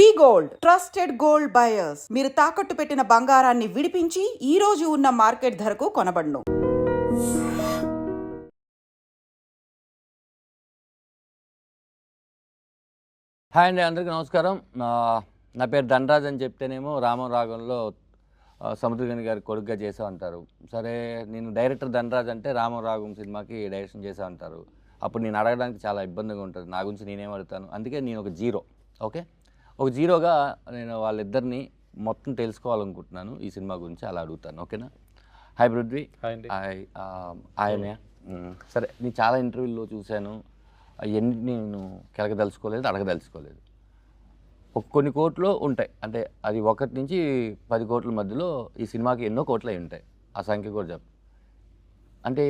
వి gold trusted gold buyers. మీరు తాకట్టు పెట్టిన బంగారాన్ని విడిపించి ఈ రోజు ఉన్న మార్కెట్ ధరకు కొనబడును. హాయ్ అండి, అందరికీ నమస్కారం. నా పేరు ధనరాజ్ అని చెప్తేనేమో రామం రాగంలో సముద్రగని గారి కొడుకుగా చేసా అంటారు. సరే, నేను డైరెక్టర్ ధనరాజ్ అంటే రామం రాగం సినిమాకి డైరెక్షన్ చేసా అంటారు. అప్పుడు నేను అడగడానికి చాలా ఇబ్బందిగా ఉంటుంది. నా గురించి నేనేం అడుగుతాను? అందుకే నేను ఒక జీరో. ఓకే, ఒక జీరోగా నేను వాళ్ళిద్దరిని మొత్తం తెలుసుకోవాలనుకుంటున్నాను. ఈ సినిమా గురించి అలా అడుగుతాను. ఓకేనా? హాయ్ పృథ్వీ. హాయ్ ఆయనే. సరే, నేను చాలా ఇంటర్వ్యూల్లో చూశాను. అవన్నీ నేను కెలకదలుచుకోలేదు, అడగదలుచుకోలేదు. కొన్ని కోట్లు ఉంటాయి, అంటే అది 1 నుంచి 10 కోట్ల మధ్యలో ఈ సినిమాకి ఎన్నో కోట్లు అయి ఉంటాయి. ఆ సంఖ్య కూడా చెప్పు. అంటే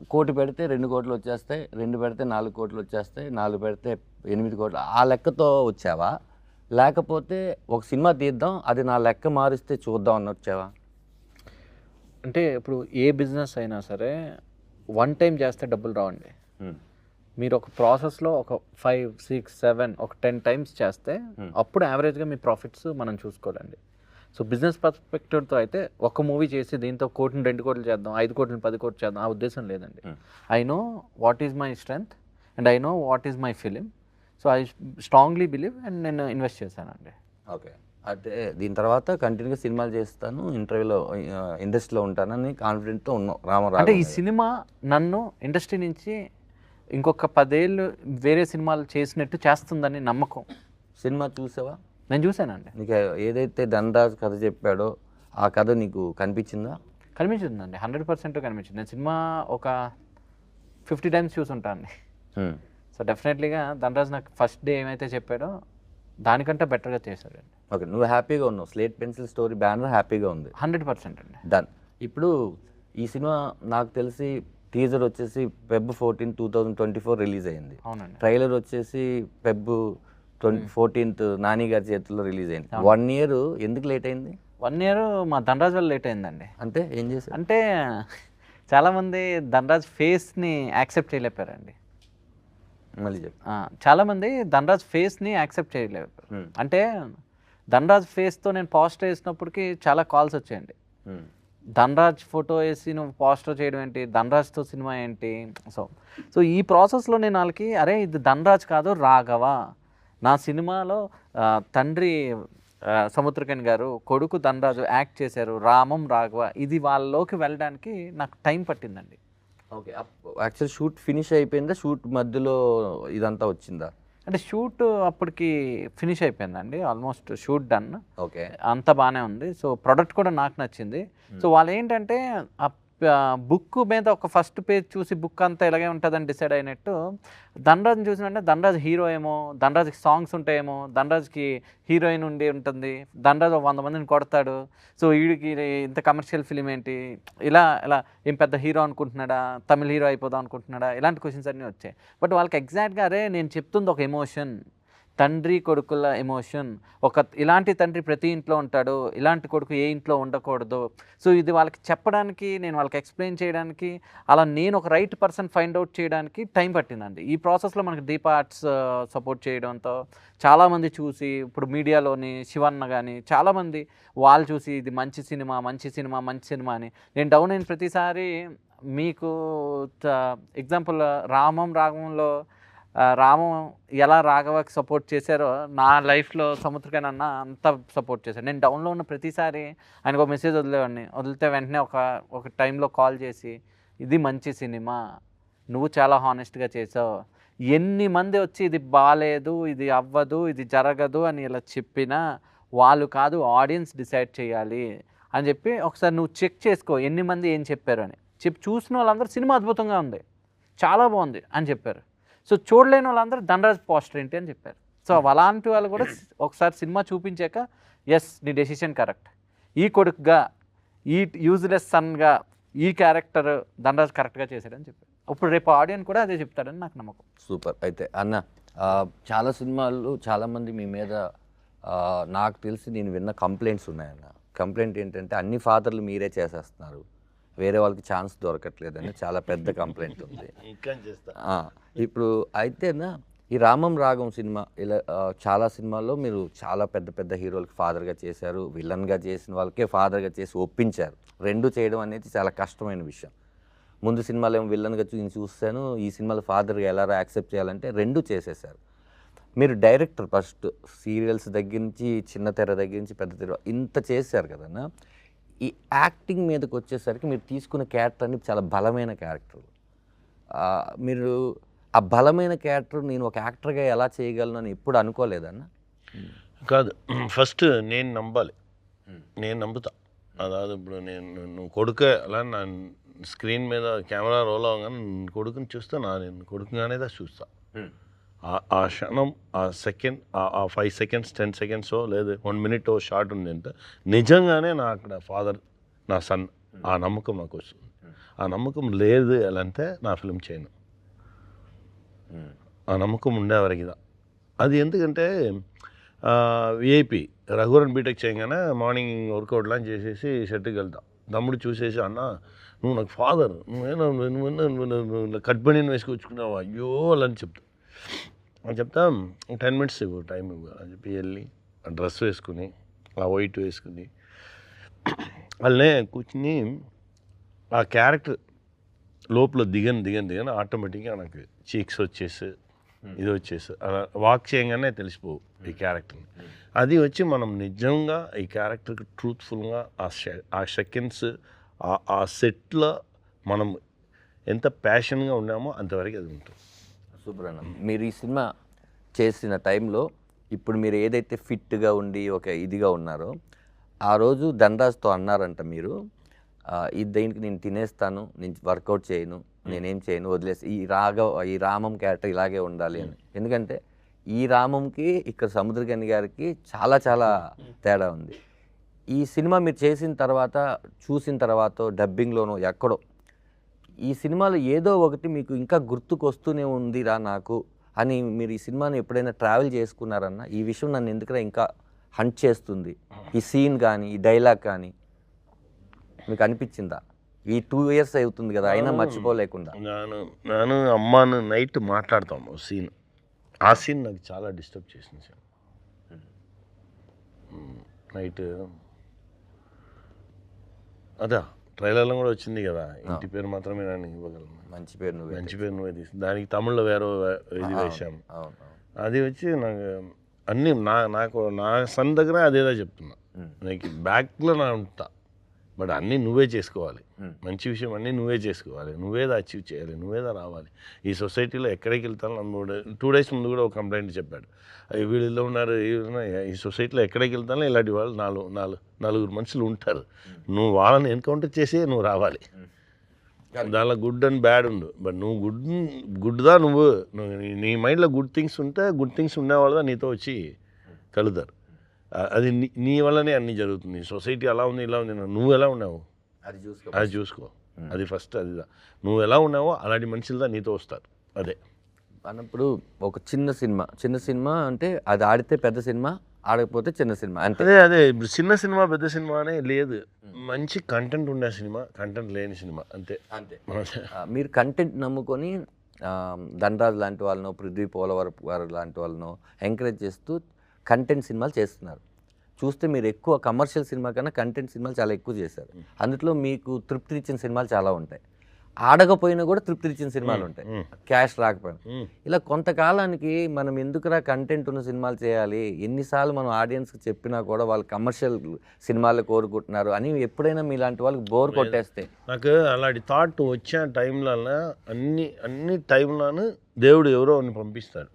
1 కోటి పెడితే 2 కోట్లు వచ్చేస్తాయి, 2 పెడితే 4 కోట్లు వచ్చేస్తాయి, 4 పెడితే 8 కోట్లు. ఆ లెక్కతో వచ్చావా, లేకపోతే ఒక సినిమా తీద్దాం, అది నా లెక్క మారిస్తే చూద్దాం అని వచ్చావా? అంటే ఇప్పుడు ఏ బిజినెస్ అయినా సరే వన్ టైం చేస్తే డబ్బులు రావండి. మీరు ఒక ప్రాసెస్లో ఒక 5, 6, 7 ఒక 10 టైమ్స్ చేస్తే అప్పుడు యావరేజ్గా మీ ప్రాఫిట్స్ మనం చూసుకోవాలండి. సో బిజినెస్ పర్స్పెక్టివ్తో అయితే ఒక మూవీ చేసి దీంతో 1 కోటిని 2 కోట్లు చేద్దాం, 5 కోట్లని 10 కోట్లు చేద్దాం, ఆ ఉద్దేశం లేదండి. I know what is my strength and I know what is my film. So I strongly believe and నేను ఇన్వెస్ట్ చేశానండి. ఓకే, అయితే దీని తర్వాత కంటిన్యూగా సినిమాలు చేస్తాను, ఇంటర్వ్యూలో ఇండస్ట్రీలో ఉంటానని కాన్ఫిడెంట్తో ఉన్నాం. రామరావు అంటే ఈ సినిమా నన్ను ఇండస్ట్రీ నుంచి ఇంకొక 10 ఏళ్ళు వేరే సినిమాలు చేసినట్టు చేస్తుందని నమ్మకం. సినిమా చూసావా? నేను చూశానండి. నీకు ఏదైతే ధనరాజ్ కథ చెప్పాడో ఆ కథ నీకు కనిపించిందా? కనిపించిందండి, 100% కనిపించింది. నేను సినిమా ఒక 50 టైమ్స్ చూసుంటాను. సో డెఫినెట్లీగా ధనరాజ్ నాకు ఫస్ట్ డే ఏమైతే చెప్పాడో దానికంటే బెటర్గా చేశాడండి. ఓకే, నువ్వు హ్యాపీగా ఉన్నావు. స్లేట్ పెన్సిల్ స్టోరీ బ్యానర్ హ్యాపీగా ఉంది. 100% అండి. డన్. ఇప్పుడు ఈ సినిమా నాకు తెలిసి టీజర్ వచ్చేసి Feb 14, 2024 రిలీజ్ అయింది. అవునండి. ట్రైలర్ వచ్చేసి Feb 14 నాని గారి చేతుల్లో రిలీజ్ అయింది. 1 year ఎందుకు లేట్ అయింది? 1 year మా ధనరాజ్ వల్ల లేట్ అయిందండి. అంటే ఏం చేశారు? అంటే చాలామంది ధనరాజ్ ఫేస్ని యాక్సెప్ట్ చేయలేపారండి. మళ్ళీ చెప్పు. చాలామంది ధనరాజ్ ఫేస్ని యాక్సెప్ట్ చేయలేపారు. అంటే ధనరాజ్ ఫేస్తో నేను పోస్టర్ వేసినప్పటికీ చాలా కాల్స్ వచ్చాయండి. ధనరాజ్ ఫోటో వేసి నువ్వు పోస్టర్ చేయడం ఏంటి, ధనరాజ్తో సినిమా ఏంటి? సో ఈ ప్రాసెస్లో నేను వాళ్ళకి, అరే ఇది ధనరాజ్ కాదు రాఘవ, నా సినిమాలో తండ్రి సముద్రకని గారు, కొడుకు ధనరాజు యాక్ట్ చేశారు, రామం రాఘవ, ఇది వాళ్ళలోకి వెళ్ళడానికి నాకు టైం పట్టిందండి. ఓకే, యాక్చువల్ షూట్ ఫినిష్ అయిపోయిందా? షూట్ మధ్యలో ఇదంతా వచ్చిందా? అంటే షూట్ అప్పటికి ఫినిష్ అయిపోయిందండి, ఆల్మోస్ట్ షూట్ డన్. ఓకే, అంతా బాగానే ఉంది. సో ప్రొడక్ట్ కూడా నాకు నచ్చింది. సో వాళ్ళు ఏంటంటే బుక్ మీద ఒక ఫస్ట్ పేజ్ చూసి బుక్ అంతా ఇలాగే ఉంటుందని డిసైడ్ అయినట్టు ధనరాజ్ని చూసినంటే ధనరాజ్ హీరో ఏమో, ధనరాజ్కి సాంగ్స్ ఉంటాయేమో, ధనరాజ్కి హీరోయిన్ ఉండి ఉంటుంది, ధనరాజ్ 100 మందిని కొడతాడు, సో వీడికి ఇంత కమర్షియల్ ఫిలిం ఏంటి, ఇలా ఏం పెద్ద హీరో అనుకుంటున్నాడా, తమిళ హీరో అయిపోదాం అనుకుంటున్నాడా, ఇలాంటి క్వశ్చన్స్ అన్నీ వచ్చాయి. బట్ వాళ్ళకి ఎగ్జాక్ట్గా అరే నేను చెప్తుంది ఒక ఎమోషన్, తండ్రి కొడుకుల ఎమోషన్, ఇలాంటి తండ్రి ప్రతి ఇంట్లో ఉంటాడు, ఇలాంటి కొడుకు ఏ ఇంట్లో ఉండకూడదు. సో ఇది వాళ్ళకి చెప్పడానికి, నేను వాళ్ళకి ఎక్స్ప్లెయిన్ చేయడానికి, అలా నేను ఒక రైట్ పర్సన్ ఫైండ్ అవుట్ చేయడానికి టైం పట్టిందండి. ఈ ప్రాసెస్లో మనకి దీప ఆర్ట్స్ సపోర్ట్ చేయడంతో చాలామంది చూసి, ఇప్పుడు మీడియాలోని శివన్న కానీ చాలామంది వాళ్ళు చూసి ఇది మంచి సినిమా అని, నేను డౌన్ అయిన ప్రతిసారి మీకు ఎగ్జాంపుల్ రామం రాగంలో రామం ఎలా రాఘవకి సపోర్ట్ చేశారో నా లైఫ్లో సముద్రకని అన్న అంత సపోర్ట్ చేశారు. నేను డౌన్లో ఉన్న ప్రతిసారి ఆయనకు ఒక మెసేజ్ వదిలితే వెంటనే ఒక టైంలో కాల్ చేసి, ఇది మంచి సినిమా, నువ్వు చాలా హానెస్ట్గా చేసావు, ఎన్ని మంది వచ్చి ఇది బాగాలేదు, ఇది అవ్వదు, ఇది జరగదు అని ఇలా చెప్పినా వాళ్ళు కాదు, ఆడియన్స్ డిసైడ్ చేయాలి అని చెప్పి ఒకసారి నువ్వు చెక్ చేసుకో ఎన్ని మంది ఏం చెప్పారు అని చెప్పి, చూసిన వాళ్ళందరూ సినిమా అద్భుతంగా ఉంది, చాలా బాగుంది అని చెప్పారు. సో చూడలేని వాళ్ళందరూ ధనరాజ్ పోస్టర్ ఏంటి అని చెప్పారు. సో అలాంటి వాళ్ళు కూడా ఒకసారి సినిమా చూపించాక, ఎస్ నీ డెసిషన్ కరెక్ట్, ఈ కొడుకుగా, ఈ యూజ్లెస్ సన్గా ఈ క్యారెక్టర్ ధనరాజ్ కరెక్ట్గా చేశాడని చెప్పారు. ఇప్పుడు రేపు ఆడియన్స్ కూడా అదే చెప్తాడని నాకు నమ్మకం. సూపర్. అయితే అన్న, చాలా సినిమాలు చాలామంది మీ మీద నాకు తెలిసి నేను విన్న కంప్లైంట్స్ ఉన్నాయన్న. కంప్లైంట్ ఏంటంటే అన్ని ఫాదర్లు మీరే చేసేస్తున్నారు, వేరే వాళ్ళకి ఛాన్స్ దొరకట్లేదని చాలా పెద్ద కంప్లైంట్ ఉంది. ఇప్పుడు అయితేనా ఈ రామం రాగం సినిమా ఇలా చాలా సినిమాల్లో మీరు చాలా పెద్ద పెద్ద హీరోలకి ఫాదర్గా చేశారు, విలన్గా చేసిన వాళ్ళకే ఫాదర్గా చేసి ఒప్పించారు. రెండు చేయడం అనేది చాలా కష్టమైన విషయం. ముందు సినిమాలో ఏమో విలన్గా చూస్తాను, ఈ సినిమాలో ఫాదర్గా ఎలా యాక్సెప్ట్ చేయాలంటే రెండు చేసేసారు. మీరు డైరెక్టర్ ఫస్ట్ సీరియల్స్ దగ్గర నుంచి చిన్న తెర దగ్గర నుంచి పెద్ద తెర ఇంత చేశారు కదన్నా. ఈ యాక్టింగ్ మీదకి వచ్చేసరికి మీరు తీసుకున్న క్యారెక్టర్ అన్ని చాలా బలమైన క్యారెక్టర్. మీరు ఆ బలమైన క్యారెక్టర్ నేను ఒక యాక్టర్గా ఎలా చేయగలను అని ఎప్పుడు అనుకోలేదన్న? కాదు, ఫస్ట్ నేను నమ్మాలి, నేను నమ్ముతా. అదాదు ఇప్పుడు నువ్వు కొడుకే అలా నా స్క్రీన్ మీద కెమెరా రోల్ అవ్వగానే కొడుకుని చూస్తా, నేను కొడుకుగానే చూస్తా. ఆ క్షణం, ఆ సెకండ్, ఆ 5 seconds 10 seconds లేదు 1 minute షార్ట్ ఉంది అంటే నిజంగానే నా అక్కడ ఫాదర్ నా సన్ ఆ నమ్మకం నాకు వస్తుంది. ఆ నమ్మకం లేదు ఎలా అంటే నా ఫిల్మ్ చేయను. ఆ నమ్మకం ఉండేవరకిదా అది. ఎందుకంటే విఐపి రఘువరన్ బీటెక్ చేయగానే మార్నింగ్ వర్కౌట్లా చేసేసి షెట్కి వెళ్తా. తమ్ముడు చూసేసి అన్న నువ్వు నాకు ఫాదర్, నువ్వేనా కట్ బనీని వేసుకొచ్చుకున్నావు అయ్యో అలా అని చెప్తా. అని చెప్తా 10 minutes ఇవ్వు టైం ఇవ్వు అని చెప్పి వెళ్ళి ఆ డ్రెస్ వేసుకుని ఆ వైట్ వేసుకుని వాళ్ళనే కూర్చుని ఆ క్యారెక్టర్ లోపల దిగని ఆటోమేటిక్గా నాకు చీక్స్ వచ్చేసి ఇది వచ్చేసి అలా వాక్ చేయగానే తెలిసిపోవు ఈ క్యారెక్టర్ని. అది వచ్చి మనం నిజంగా ఈ క్యారెక్టర్కి ట్రూత్ఫుల్గా ఆ సెకండ్స్ ఆ సెట్లో మనం ఎంత ప్యాషన్గా ఉన్నామో అంతవరకు అది ఉంటుంది. సుబ్రహ్మణ్యం, మీరు ఈ సినిమా చేసిన టైంలో ఇప్పుడు మీరు ఏదైతే ఫిట్గా ఉండి ఒక ఇదిగా ఉన్నారో ఆ రోజు ధనరాజ్తో అన్నారంట మీరు, దీనికి నేను తినేస్తాను, నేను వర్కౌట్ చేయను, నేనేం చేయను, వదిలేసి ఈ రామం క్యారెక్టర్ ఇలాగే ఉండాలి అని. ఎందుకంటే ఈ రామంకి ఇక్కడ సముద్రగని గారికి చాలా చాలా తేడా ఉంది. ఈ సినిమా మీరు చేసిన తర్వాత చూసిన తర్వాత డబ్బింగ్లోనో ఎక్కడో ఈ సినిమాలో ఏదో ఒకటి మీకు ఇంకా గుర్తుకొస్తూనే ఉందిరా నాకు అని మీరు ఈ సినిమాని ఎప్పుడైనా ట్రావెల్ చేసుకున్నారన్నా? ఈ విషయం నన్ను ఎందుకంటే ఇంకా హంట్ చేస్తుంది, ఈ సీన్ కానీ ఈ డైలాగ్ కానీ మీకు అనిపించిందా? ఈ 2 years అవుతుంది కదా అయినా మర్చిపోలేకుండా. నేను అమ్మాను నైట్ మాట్లాడతాము సీన్, ఆ సీన్ నాకు చాలా డిస్టర్బ్ చేసింది సార్. నైట్ అదా ట్రైలర్లో కూడా వచ్చింది కదా, ఇంటి పేరు మాత్రమే నేను ఇవ్వగలను, మంచి పేరు నువ్వే తీసి దానికి తమిళ్లో వేరే ఇది వేసాము. అది వచ్చి నాకు అన్నీ నాకు నా సన్ దగ్గర అదేదో చెప్తున్నా, నాకు బ్యాక్లో నా ఉంటా, బట్ అన్నీ నువ్వే చేసుకోవాలి, మంచి విషయం అన్నీ నువ్వే చేసుకోవాలి, నువ్వేదా అచీవ్ చేయాలి, నువ్వేదా రావాలి. ఈ సొసైటీలో ఎక్కడికి వెళ్తాను నన్ను 2 days ముందు కూడా ఒక కంప్లైంట్ చెప్పాడు, వీళ్ళు ఉన్నారు ఈ సొసైటీలో ఎక్కడికి వెళ్తానో ఇలాంటి వాళ్ళు 4 మనుషులు ఉంటారు, నువ్వు వాళ్ళని ఎన్కౌంటర్ చేసి నువ్వు రావాలి. దానిలో గుడ్ అండ్ బ్యాడ్ ఉండు, బట్ నువ్వు గుడ్దా నువ్వు నీ మైండ్లో గుడ్ థింగ్స్ ఉంటే గుడ్ థింగ్స్ ఉండేవాళ్ళదా నీతో వచ్చి కలుగుతారు. అది నీ వల్లనే అన్నీ జరుగుతుంది. సొసైటీ అలా ఉంది ఇలా ఉంది, నువ్వు ఎలా ఉన్నావు అది చూసుకో, అది ఫస్ట్. అది నువ్వు ఎలా ఉన్నావో అలాంటి మనుషులదా నీతో వస్తారు. అదే అన్నప్పుడు ఒక చిన్న సినిమా అంటే అది ఆడితే పెద్ద సినిమా, ఆడకపోతే చిన్న సినిమా అంటే అదే ఇప్పుడు చిన్న సినిమా పెద్ద సినిమా అనే లేదు, మంచి కంటెంట్ ఉండే సినిమా, కంటెంట్ లేని సినిమా అంతే. మీరు కంటెంట్ నమ్ముకొని ధనరాజ్ లాంటి వాళ్ళనో పృథ్వీ పోలవరం గారు లాంటి వాళ్ళనో ఎంకరేజ్ చేస్తూ కంటెంట్ సినిమాలు చేస్తున్నారు. చూస్తే మీరు ఎక్కువ కమర్షియల్ సినిమా కన్నా కంటెంట్ సినిమాలు చాలా ఎక్కువ చేశారు. అందులో మీకు తృప్తినిచ్చిన సినిమాలు చాలా ఉంటాయి, ఆడకపోయినా కూడా తృప్తినిచ్చిన సినిమాలు ఉంటాయి, క్యాష్ రాకపోయినా. ఇలా కొంతకాలానికి మనం ఎందుకురా కంటెంట్ ఉన్న సినిమాలు చేయాలి, ఎన్నిసార్లు మనం ఆడియన్స్కి చెప్పినా కూడా వాళ్ళు కమర్షియల్ సినిమాలు కోరుకుంటున్నారు అని ఎప్పుడైనా మీలాంటి వాళ్ళకి బోర్ కొట్టేస్తే? నాకు అలాంటి థాట్ వచ్చే టైంలో అన్ని టైంలోనూ దేవుడు ఎవరో అని పంపిస్తాడు.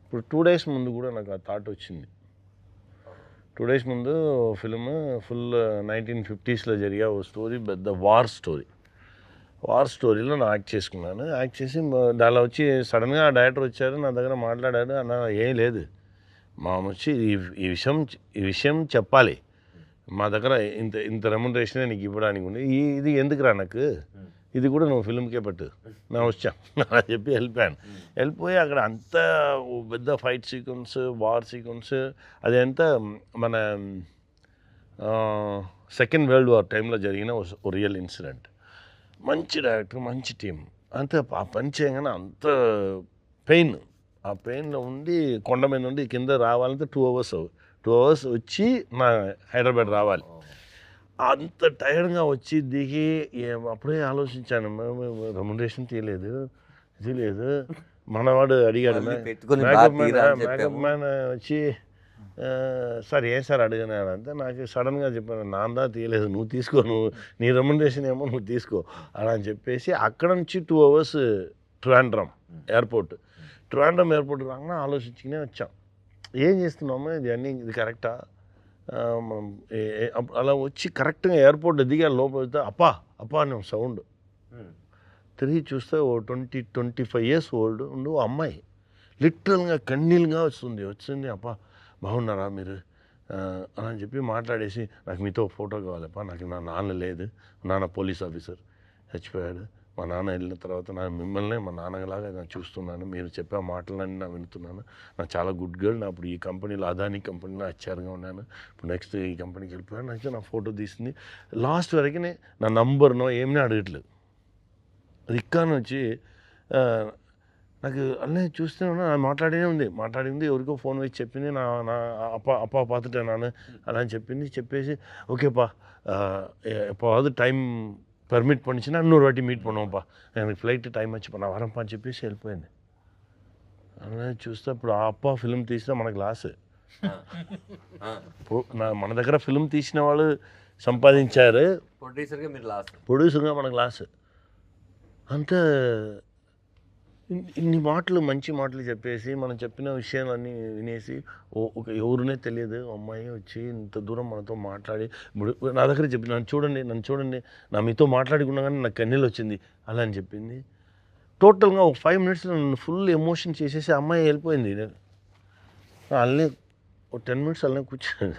ఇప్పుడు 2 days ముందు కూడా నాకు ఆ థాట్ వచ్చింది. 2 days ముందు ఫిల్మ్ ఫుల్ 1950s జరిగే ఓ స్టోరీ, పెద్ద వార్ స్టోరీలో నేను యాక్ట్ చేసుకున్నాను. యాక్ట్ చేసి దానిలో వచ్చి సడన్గా ఆ డైరెక్టర్ వచ్చారు, నా దగ్గర మాట్లాడారు. అన్న ఏం లేదు, మా వచ్చి ఈ విషయం చెప్పాలి, మా దగ్గర ఇంత రెమ్యునరేషనే నీకు ఇవ్వడానికి ఉంది, ఇది ఎందుకురా నాకు, ఇది కూడా నువ్వు ఫిల్మ్కే పెట్టు, నా వచ్చా అలా చెప్పి వెళ్ళిపోయి అక్కడ అంతా పెద్ద ఫైట్ సీక్వెన్స్, వార్ సీక్వెన్స్, అదంతా మన సెకండ్ వరల్డ్ వార్ టైంలో జరిగిన ఓ రియల్ ఇన్సిడెంట్. మంచి డైరెక్టర్, మంచి టీం, అంత ఆ పని చేయగానే అంత పెయిన్, ఆ పెయిన్లో ఉండి కొండ మీద నుండి కింద రావాలంటే 2 అవర్స్ వచ్చి నా హైదరాబాద్ రావాలి. అంత టైర్డ్గా వచ్చి దిగి అప్పుడే ఆలోచించాను, రెమ్యునరేషన్ తీయలేదు, ఇది లేదు. మనవాడు అడిగాడు, మేకప్ మ్యాన్ వచ్చి సార్ ఏం సార్ అడిగినాడు అంటే, నాకు సడన్గా చెప్పాను, నాందా తీయలేదు, నువ్వు తీసుకో, నీ రెమ్యునరేషన్ ఏమో నువ్వు తీసుకో అలా అని చెప్పేసి అక్కడ నుంచి 2 అవర్స్ ట్రాండ్రమ్ ఎయిర్పోర్ట్ రాగానే ఆలోచించుకునే వచ్చాం, ఏం చేస్తున్నాము ఇది అన్నీ, ఇది కరెక్టా. మనం అలా వచ్చి కరెక్ట్గా ఎయిర్పోర్ట్ దిగా లోపల వెళ్తే అప్పా అని సౌండ్. తిరిగి చూస్తే ఓ 20-25 years ఓల్డ్ ఉండు అమ్మాయి లిటరల్గా కన్నీళ్ళుగా వచ్చింది. అప్పా బాగున్నారా మీరు అలా అని చెప్పి మాట్లాడేసి, నాకు మీతో ఫోటో కావాలప్పా, నాకు నా నాన్న లేదు, నాన్న పోలీస్ ఆఫీసర్ చచ్చిపోయాడు, మా నాన్న వెళ్ళిన తర్వాత నా మిమ్మల్ని మా నాన్నలాగా నేను చూస్తున్నాను, మీరు చెప్పే మాటలన్నీ నా వింటున్నాను, నాకు చాలా గుడ్ గర్ల్, నా ఇప్పుడు ఈ కంపెనీలో అదానీ కంపెనీలో హెచ్ఆర్గా ఉన్నాను, ఇప్పుడు నెక్స్ట్ ఈ కంపెనీకి వెళ్ళిపోయాను, నెక్స్ట్ నా ఫోటో తీసింది. లాస్ట్ వరకు నా నంబర్నో ఏమీ అడగట్లేదు. రిక్కాను వచ్చి నాకు అన్నీ చూస్తూ ఉన్నా, మాట్లాడింది ఎవరికో ఫోన్ వేసి చెప్పింది, నా அப்பா பார்த்துட்டேன் நான் అలా అని చెప్పేసి ఓకేப்பா எப்போவாவது டைம் పర్మిట్ பண்ணிச்சுன்னா இன்னொரு வாட்டி மீட் பண்ணுவோம்ப்பா, எனக்கு ఫ్లైట్ టైం వచ్చి నా వరంపా అని చెప్పేసి వెళ్ళిపోయింది. అలా చూస్తే ఇప్పుడు ఆ అప్ప ఫిలిం తీసినా మనకు లాస్. మన దగ్గర ఫిలిం తీసిన వాళ్ళు సంపాదించారు, ప్రొడ్యూసర్గా మనకు లాస్. అంతే ఇన్ని మాటలు, మంచి మాటలు చెప్పేసి మనం చెప్పిన విషయాలన్నీ వినేసి ఒక ఎవరునే తెలియదు అమ్మాయి వచ్చి ఇంత దూరం మనతో మాట్లాడి నా దగ్గర చెప్పి, నన్ను చూడండి నా మీతో మాట్లాడుకున్నా కానీ నాకు కన్నీళ్ళు వచ్చింది అలా అని చెప్పింది. టోటల్గా ఒక 5 minutes నన్ను ఫుల్ ఎమోషన్ చేసేసి అమ్మాయి వెళ్ళిపోయింది. అలానే ఒక 10 minutes అలానే కూర్చొని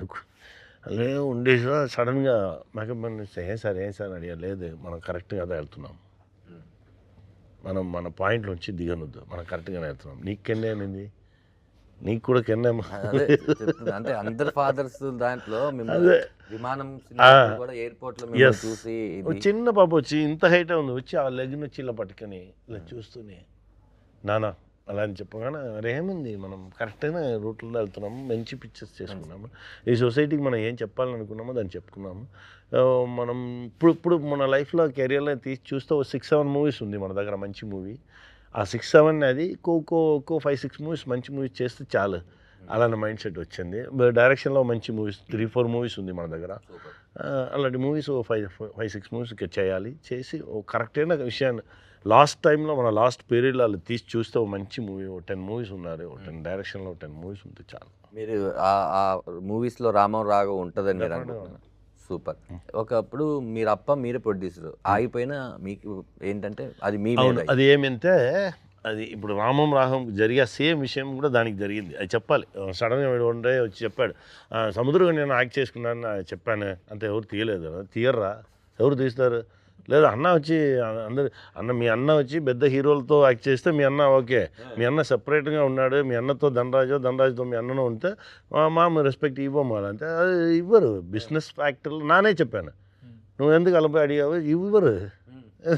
అలానే ఉండేసి సడన్గా మేకప్ ఏం సార్ అడిగా, లేదు మనం కరెక్ట్గా అదే వెళ్తున్నాం, మన పాయింట్ నుంచి దిగనొద్దు, మనం కరెక్ట్గానే వెళ్తున్నాం. నీకు కెన్నే అనింది, నీకు కూడా కెన్నే అంటే అందరు ఫాదర్స్ దాంట్లో విమానం ఎయిర్పోర్ట్ లో చూసి చిన్న పాప వచ్చి ఇంత హైట్ ఉంది, వచ్చి ఆ లెగ్ నుంచి ఇలా పట్టుకొని ఇలా చూస్తూనే నానా అలా అని చెప్పగానే అరే ఏముంది, మనం కరెక్ట్గా రూట్లో వెళ్తున్నాము, మంచి పిక్చర్స్ చేసుకున్నాము, ఈ సొసైటీకి మనం ఏం చెప్పాలనుకున్నామో దాన్ని చెప్పుకున్నాము. మనం ఇప్పుడు మన లైఫ్లో కెరియర్లో తీసి చూస్తే 6-7 movies ఉంది మన దగ్గర, మంచి మూవీ. ఆ 6-7 అది ఒక్కో 5-6 movies మంచి మూవీస్ చేస్తే చాలు అలాంటి మైండ్ సెట్ వచ్చింది. డైరెక్షన్లో మంచి మూవీస్ 3-4 movies ఉంది మన దగ్గర. అలాంటి మూవీస్ 5-6 movies చేయాలి, చేసి కరెక్ట్ అయిన విషయాన్ని లాస్ట్ టైంలో మన లాస్ట్ పీరియడ్లో వాళ్ళు తీసి చూస్తే మంచి మూవీ 10 movies ఉన్నారు, 10 డైరెక్షన్లో 10 movies ఉంటే చాలు. మీరు ఆ మూవీస్లో రామం రాఘవ్ ఉంటుందని మీరు అనుకుంటున్నారు. సూపర్. ఒకప్పుడు మీరే ప్రొడ్యూసర్ ఆగిపోయినా మీకు ఏంటంటే అది మీ అది ఏమంటే అది ఇప్పుడు రామం రాఘవం జరిగే సేమ్ విషయం కూడా దానికి జరిగింది, అది చెప్పాలి. సడన్గా వన్ డే వచ్చి చెప్పాడు, సముద్రం నేను యాక్ట్ చేసుకున్నాను చెప్పాను అంతే, ఎవరు తీయలేదు, తీయర్రా ఎవరు తీస్తారు, లేదా అన్న వచ్చి మీ అన్న వచ్చి పెద్ద హీరోలతో యాక్ట్ చేస్తే మీ అన్న ఓకే, మీ అన్న సపరేట్గా ఉన్నాడు, మీ అన్నతో ధనరాజుతో మీ అన్నను ఉంటే మా రెస్పెక్ట్ ఇవ్వము అంటే అది ఇవ్వరు. బిజినెస్ ఫ్యాక్టర్లు నానే చెప్పాను, నువ్వు ఎందుకు అలపై అడిగావు, ఇవ్వరు.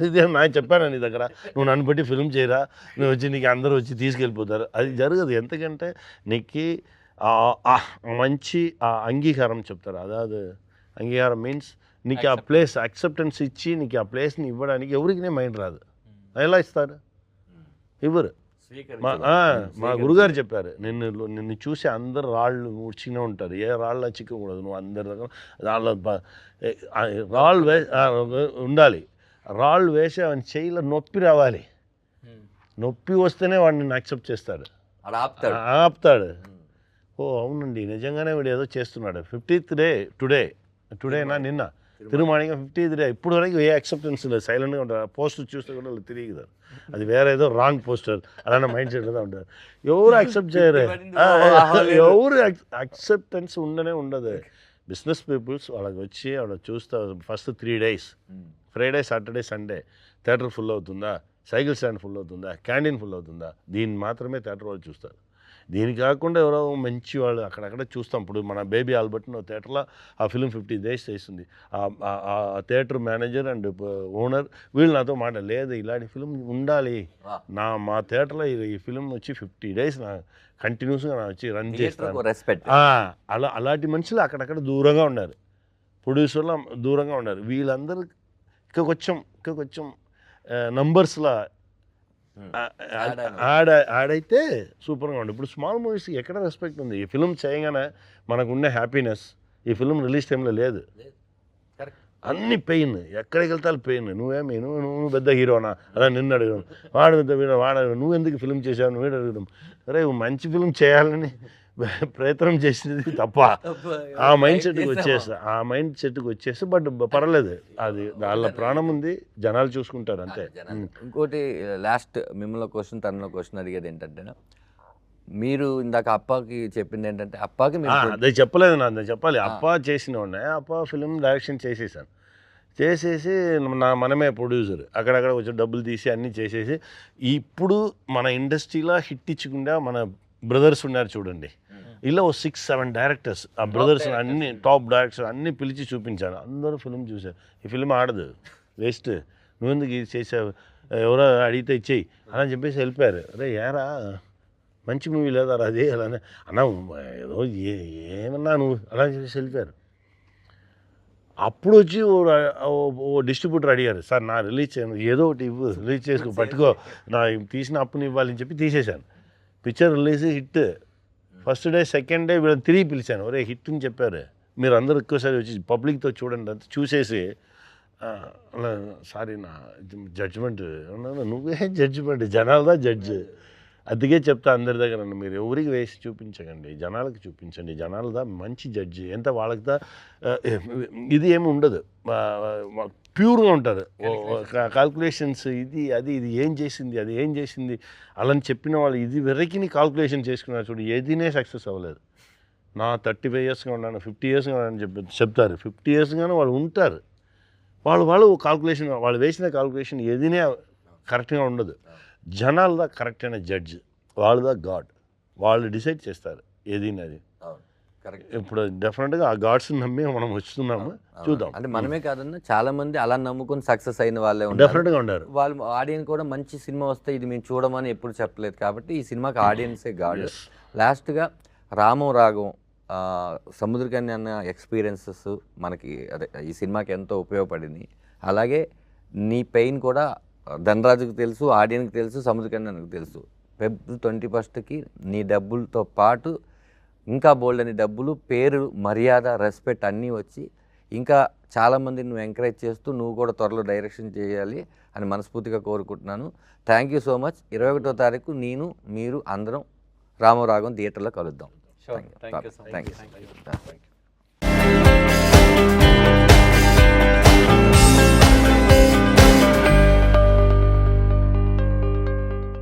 ఇదే నేను చెప్పాను నీ దగ్గర, నువ్వు నన్ను బట్టి ఫిల్మ్ చేయరా, నువ్వు వచ్చి నీకు అందరూ వచ్చి తీసుకెళ్ళిపోతారు, అది జరగదు. ఎందుకంటే నీకు మంచి అంగీకారం చెప్తారు, అదాదు అంగీకారం మీన్స్ నీకు ఆ ప్లేస్ యాక్సెప్టెన్స్ ఇచ్చి నీకు ఆ ప్లేస్ని ఇవ్వడానికి ఎవరికి మైండ్ రాదు, ఎలా ఇస్తారు, ఇవ్వరు. మా గురుగారు చెప్పారు, నిన్ను చూసి అందరు రాళ్ళు చిన్న ఉంటారు, ఏ రాళ్ళ చిక్కకూడదు, నువ్వు అందరి దగ్గర రాళ్ళు ఉండాలి, రాళ్ళు వేసి అవన్నీ చేయిలో నొప్పి రావాలి, నొప్పి వస్తేనే వాడిని యాక్సెప్ట్ చేస్తాడు, ఆపుతాడు. ఓ అవునండి నిజంగానే వీడు ఏదో చేస్తున్నాడు. 50th day టుడేనా నిన్న తిరుమాణిగా 50th day ఇప్పుడు వరకు ఏ యాక్సెప్టెన్స్ లేదు, సైలెంట్గా ఉంటారు. పోస్టర్ చూస్తే కూడా వాళ్ళు తిరిగి అది వేరే ఏదో రాంగ్ పోస్టర్ అలానే మైండ్ సెట్గా ఉంటారు. ఎవరు యాక్సెప్ట్ చేయరు, ఎవరు యాక్సెప్టెన్స్ ఉండదు. బిజినెస్ పీపుల్స్ వాళ్ళకి వచ్చి వాళ్ళకి చూస్తే first 3 days Friday Saturday Sunday theatre full అవుతుందా, సైకిల్ స్టాండ్ ఫుల్ అవుతుందా, క్యాంటీన్ ఫుల్ అవుతుందా, దీన్ని మాత్రమే థియేటర్ వాళ్ళు చూస్తారు. దీని కాకుండా ఎవరో మంచి వాళ్ళు అక్కడక్కడ చూస్తాం. ఇప్పుడు మన బేబీ ఆల్బర్ట్ థియేటర్లో ఆ ఫిలిం 50 days చేస్తుంది. ఆ థియేటర్ మేనేజర్ అండ్ ఓనర్ వీళ్ళు నాతో మాట లేదు, ఇలాంటి ఫిలిం ఉండాలి మా థియేటర్లో ఈ ఫిలిం వచ్చి 50 days నా కంటిన్యూస్గా నా వచ్చి రన్ చేస్తాను. రెస్పెక్ట్ అలాంటి మనుషులు అక్కడక్కడ దూరంగా ఉన్నారు, ప్రొడ్యూసర్లు దూరంగా ఉన్నారు. వీళ్ళందరూ ఇంకా కొంచెం నంబర్స్లో యాడ్ అయితే సూపర్గా ఉండే. ఇప్పుడు స్మాల్ మూవీస్కి ఎక్కడ రెస్పెక్ట్ ఉంది? ఈ ఫిలిం చేయగానే మనకున్న హ్యాపీనెస్ ఈ ఫిలిం రిలీజ్ టైంలో లేదు. అన్ని పెయిన్, ఎక్కడికి వెళ్తాను పెయిన్. నువ్వు పెద్ద హీరోనా అలా నిన్ను అడగడం, వాడు పెద్ద హీరో వాడు నువ్వు ఎందుకు ఫిలిం చేసావు నువ్వు అడగడం. అరే మంచి ఫిలిం చేయాలని ప్రయత్నం చేసేది తప్ప ఆ మైండ్ సెట్కి వచ్చేస్తా. బట్ పర్లేదు, అది వాళ్ళ ప్రాణం ఉంది, జనాలు చూసుకుంటారు అంతే. ఇంకోటి లాస్ట్ మిమ్మల్ని క్వశ్చన్ తనలో క్వశ్చన్ అడిగేది ఏంటంటే, మీరు ఇందాక అప్పాకి చెప్పింది ఏంటంటే అప్పాకి అదే చెప్పలేదు నా చెప్పాలి. అప్పా చేసిన ఉన్నాయి, అప్పా ఫిలిం డైరెక్షన్ చేసేసి మనమే ప్రొడ్యూసర్, అక్కడక్కడ కొంచెం డబ్బులు తీసి అన్నీ చేసేసి ఇప్పుడు మన ఇండస్ట్రీలో హిట్ ఇచ్చకుండా మన బ్రదర్స్ ఉన్నారు చూడండి, ఇలా 6-7 డైరెక్టర్స్, ఆ బ్రదర్స్ అన్ని టాప్ డైరెక్టర్స్ అన్నీ పిలిచి చూపించాను. అందరూ ఫిలిం చూశారు. ఈ ఫిలిం ఆడదు, వేస్ట్, నువ్వెందుకు ఇది చేసావు, ఎవరో అడిగితే ఇచ్చేయి అని చెప్పేసి వెళ్ళిపోయారు. అరే ఏరా మంచి మూవీ లేదా అది అలానే అన్నా ఏదో ఏమన్నా నువ్వు అలా చెప్పేసి వెళ్ళిపోయారు. అప్పుడు వచ్చి ఓ డిస్ట్రిబ్యూటర్ అడిగారు, సార్ నా రిలీజ్ చేయను, ఏదో ఒకటి ఇవ్వు, రిలీజ్ చేసుకో, పట్టుకో, నా తీసిన అప్పుని ఇవ్వాలని చెప్పి తీసేశాను. Picture release hit. First day second day వీళ్ళని తిరిగి పిలిచాను, ఒరే హిట్ అని చెప్పారు, మీరు అందరూ ఎక్కువసారి వచ్చి పబ్లిక్తో చూడండి అంత చూసేసి అలా సారీ నా జడ్జిమెంట్. నువ్వే జడ్జిమెంట్, జనాలదా జడ్జ్. అందుకే చెప్తా అందరి దగ్గర, మీరు ఎవరికి వేసి చూపించకండి, జనాలకు చూపించండి, జనాలదా మంచి జడ్జి. ఎంత వాళ్ళకిదా ఇది ఏమి ఉండదు, ప్యూర్గా ఉంటారు. కాల్కులేషన్స్ ఇది ఏం చేసింది అది ఏం చేసింది అలా చెప్పిన వాళ్ళు ఇది వెరకిని కాల్కులేషన్ చేసుకున్నారు చూడు, ఏదీనే సక్సెస్ అవ్వలేదు. నా 35 yearsగా ఉన్నాను, 50 yearsగా ఉన్నాను చెప్తారు. 50 yearsగానే వాళ్ళు ఉంటారు. వాళ్ళు కాల్కులేషన్, వాళ్ళు వేసిన కాల్కులేషన్ ఏదీనే కరెక్ట్గా ఉండదు. జనాలదా కరెక్ట్ అయిన జడ్జ్, వాళ్ళదా గాడ్, వాళ్ళు డిసైడ్ చేస్తారు ఏదైనా అది. ఇప్పుడు డెఫినెట్గా ఆ గాడ్స్ నమ్మి మనం వస్తున్నాము, చూద్దాం. అంటే మనమే కాదన్నా చాలా మంది అలా నమ్ముకొని సక్సెస్ అయిన వాళ్ళే డెఫినెట్గా ఉన్నారు. వాళ్ళు ఆడియన్స్ కూడా మంచి సినిమా వస్తే ఇది మేము చూడమని ఎప్పుడు చెప్పలేదు కాబట్టి ఈ సినిమాకి ఆడియన్సే గాడ్. లాస్ట్గా రామం రాగం సముద్రకన్య అన్న ఎక్స్పీరియన్సెస్ మనకి అదే ఈ సినిమాకి ఎంతో ఉపయోగపడింది. అలాగే నీ పెయిన్ కూడా ధనరాజుకి తెలుసు, ఆడియన్కి తెలుసు, సముద్రకన్యకి తెలుసు. February 21st నీ డబ్బులతో పాటు ఇంకా బోల్డ్ అని డబ్బులు, పేరు, మర్యాద, రెస్పెక్ట్ అన్నీ వచ్చి ఇంకా చాలామంది నువ్వు ఎంకరేజ్ చేస్తూ నువ్వు కూడా త్వరలో డైరెక్షన్ చేయాలి అని మనస్ఫూర్తిగా కోరుకుంటున్నాను. Thank you so much. 21వ తారీఖు మీరు అందరం రామరాగం థియేటర్లో కలుద్దాం. Thank you.